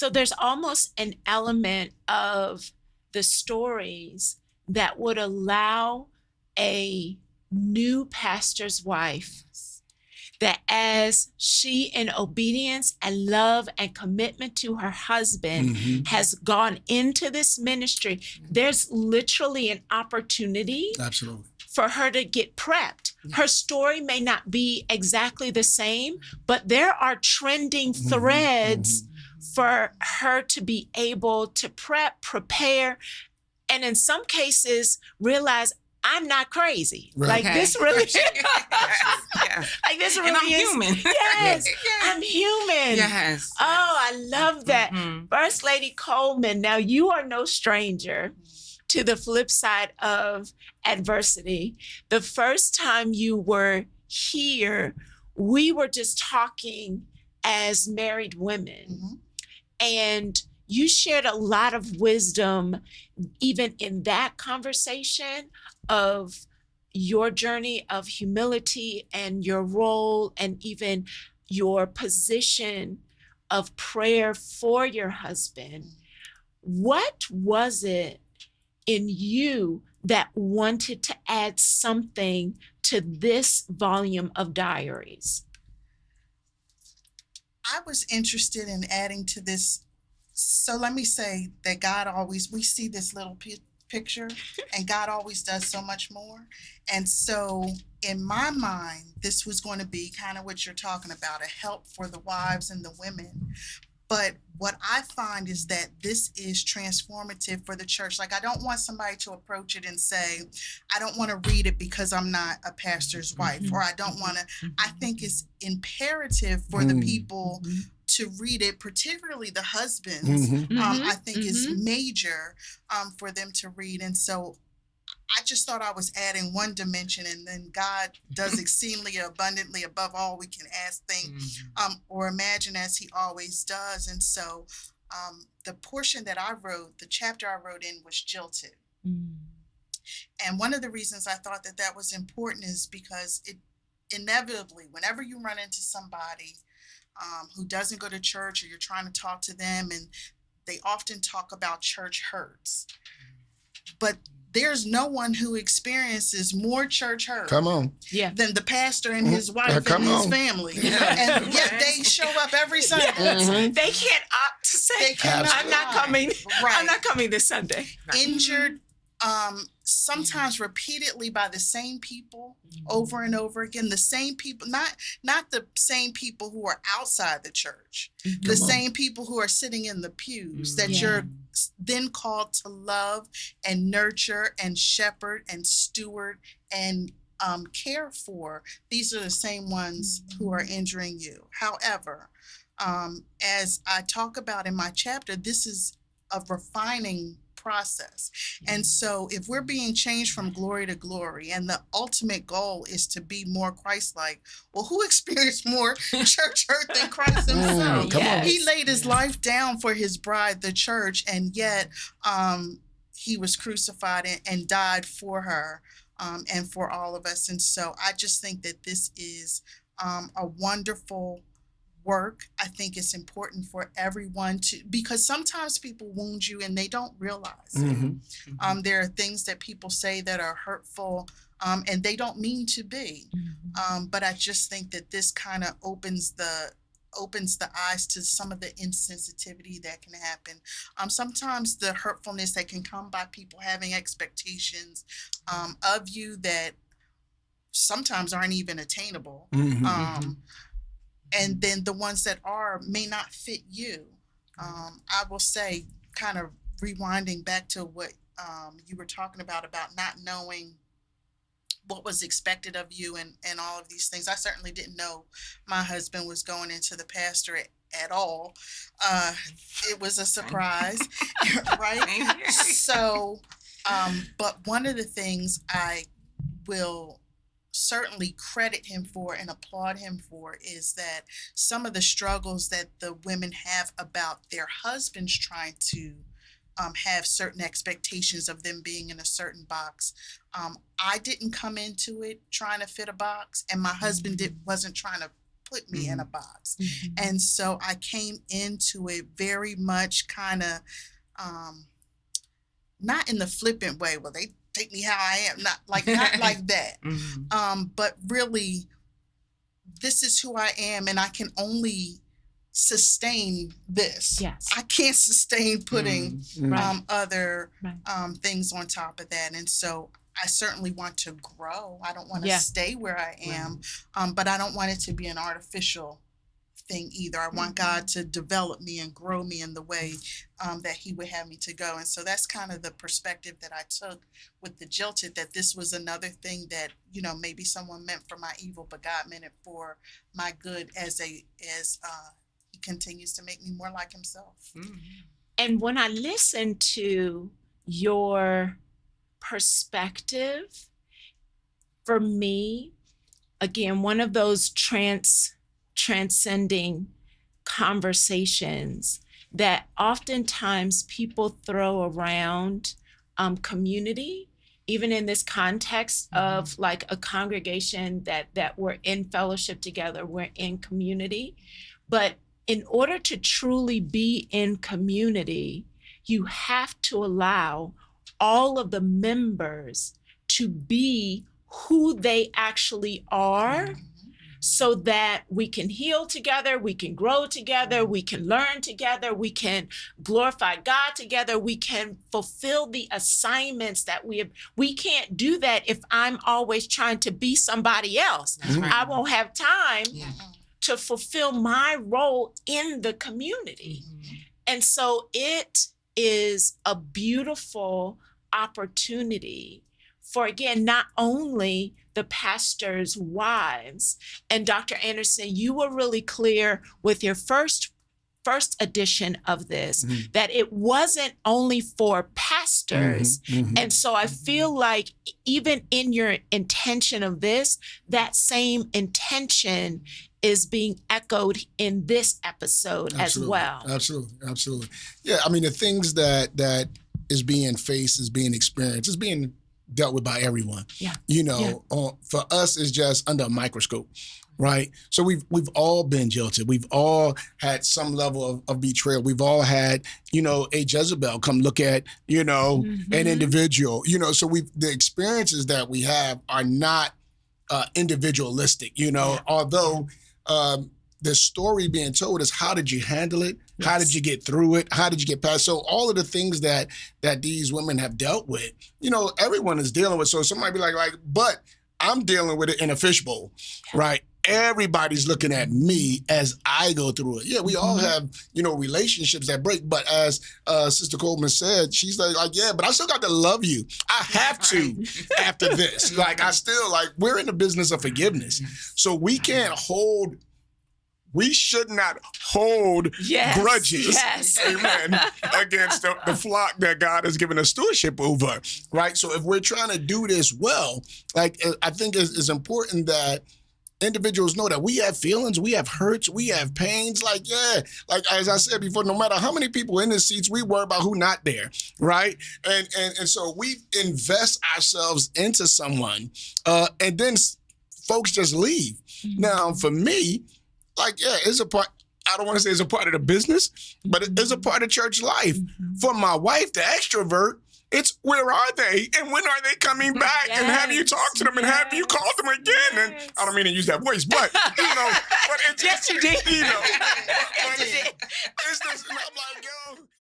So there's almost an element of the stories that would allow a new pastor's wife that as she, in obedience and love and commitment to her husband, has gone into this ministry, there's literally an opportunity Absolutely. for her to get prepped. Her story may not be exactly the same, but there are trending threads for her to be able to prepare, and in some cases realize I'm not crazy. Right. Like this really Yeah. like this really And I'm is human. Yes, I'm human. Yes. Oh, I love that. First Lady Coleman, now you are no stranger to the flip side of adversity. The first time you were here, we were just talking as married women. And you shared a lot of wisdom, even in that conversation, of your journey of humility and your role and even your position of prayer for your husband. What was it in you that wanted to add something to this volume of diaries? I was interested in adding to this. So let me say that we see this little picture, and God always does so much more. And so in my mind, this was going to be kind of what you're talking about, a help for the wives and the women. But what I find is that this is transformative for the church. Like, I don't want somebody to approach it and say, I don't want to read it because I'm not a pastor's wife, or I don't want to. I think it's imperative for the people to read it, particularly the husbands. I think is major for them to read. And so I just thought I was adding one dimension, and then God does exceedingly abundantly above all we can ask, think, or imagine, as he always does. And so the portion that I wrote, the chapter I wrote in, was jilted. And one of the reasons I thought that that was important is because it inevitably, whenever you run into somebody who doesn't go to church, or you're trying to talk to them, and they often talk about church hurts. But there's no one who experiences more church hurt than the pastor and his wife and his family. And yet they show up every Sunday. They can't opt to say, I'm not coming. I'm not coming this Sunday. Injured, sometimes repeatedly by the same people over and over again. The same people, not the same people who are outside the church, the same people who are sitting in the pews that you're then called to love and nurture and shepherd and steward and care for. These are the same ones who are injuring you. However, as I talk about in my chapter, this is a refining process. And so if we're being changed from glory to glory, and the ultimate goal is to be more Christ-like, well, who experienced more church hurt than Christ himself? He laid his life down for his bride, the church, and yet he was crucified and died for her and for all of us. And so I just think that this is a wonderful work. I think it's important for everyone to, because sometimes people wound you and they don't realize it. There are things that people say that are hurtful and they don't mean to be. But I just think that this kind of opens the eyes to some of the insensitivity that can happen. Sometimes the hurtfulness that can come by people having expectations of you that sometimes aren't even attainable. And then the ones that are may not fit you. I will say, kind of rewinding back to what you were talking about not knowing what was expected of you and all of these things. I certainly didn't know my husband was going into the pastorate at all. It was a surprise, right? So, but one of the things I will certainly credit him for and applaud him for is that some of the struggles that the women have about their husbands trying to have certain expectations of them being in a certain box. I didn't come into it trying to fit a box, and my husband wasn't trying to put me in a box. Mhm. And so I came into it very much kind of, not in the flippant way, well, they take me how I am, not like that. But really, this is who I am, and I can only sustain this. Yes. I can't sustain putting Right. other Right. things on top of that. And so I certainly want to grow. I don't want to Yeah. stay where I am, but I don't want it to be an artificial thing either. I want God to develop me and grow me in the way that He would have me to go. And so that's kind of the perspective that I took with the jilted, that this was another thing that, you know, maybe someone meant for my evil, but God meant it for my good as He continues to make me more like Himself. And when I listen to your perspective, for me, again, one of those transcending conversations that oftentimes people throw around community, even in this context of like a congregation that we're in fellowship together, we're in community. But in order to truly be in community, you have to allow all of the members to be who they actually are, so that we can heal together, we can grow together, we can learn together, we can glorify God together, we can fulfill the assignments that we have. We can't do that if I'm always trying to be somebody else. Right. I won't have time to fulfill my role in the community. And so it is a beautiful opportunity for, again, not only the pastors' wives. And Dr. Anderson, you were really clear with your first edition of this, that it wasn't only for pastors. And so I feel like even in your intention of this, that same intention is being echoed in this episode as well. Absolutely. Yeah, I mean, the things that is being faced, is being experienced, is being dealt with by everyone. Yeah. You know, for us, it's just under a microscope, right? So we've all been jilted. We've all had some level of betrayal. We've all had, you know, a Jezebel come look at, you know, an individual. You know, so the experiences that we have are not individualistic. You know, although the story being told is, how did you handle it? Yes. How did you get through it? How did you get past? So all of the things that these women have dealt with, you know, everyone is dealing with. So somebody be like, but I'm dealing with it in a fishbowl, right? Everybody's looking at me as I go through it. Yeah, we all have, you know, relationships that break. But as Sister Coleman said, she's like, yeah, but I still got to love you. I have to after this. Like, I still, like, we're in the business of forgiveness. So we should not hold grudges, amen, against the flock that God has given us stewardship over, right? So if we're trying to do this well, like, I think it's important that individuals know that we have feelings, we have hurts, we have pains. Like, like as I said before, no matter how many people in the seats, we worry about who not there, right? And so we invest ourselves into someone, and then folks just leave. Now, for me, like, it's a part, I don't want to say it's a part of the business, but it is a part of church life. For my wife, the extrovert, it's where are they and when are they coming back? And have you talked to them and have you called them again? And I don't mean to use that voice, but, you know, but it's, Yes, you did. You know, but it's just, and I'm like, yo.